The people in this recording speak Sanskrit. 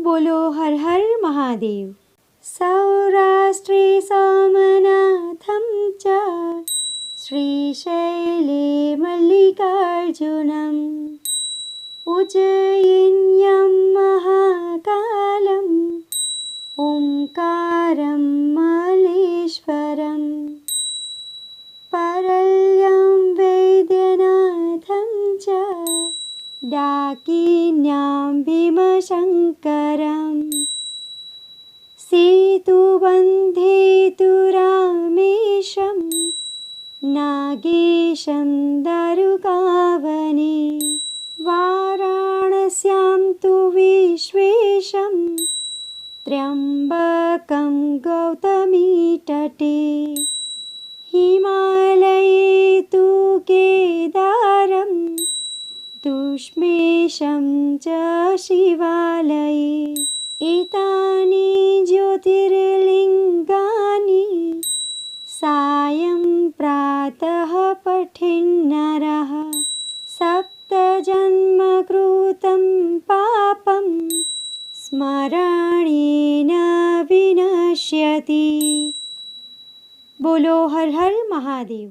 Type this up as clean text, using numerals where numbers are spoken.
बोलो हर हर महादेव। सौराष्ट्रे सोमनाथं च श्रीशैले मल्लिकार्जुनम् उज्जयिन्यां महाकालम् ओंकारं मल्लेश्वरम् परल्यं वैद्यनाथं च डाकिन्यां भीमशङ्करम् सेतुबन्धे तु रामेशं नागेशं दारुकावने वाराणस्यां तु विश्वेशं त्र्यम्बकं गौतमीतटे हिमालये तु केदारं तुष्मेशं च शिवालये एतानि ज्योतिर्लिङ्गानि सायं प्रातः पठेन्नरः सप्तजन्मकृतं पापं स्मरणेन विनश्यति। बोलो हर हर महादेव।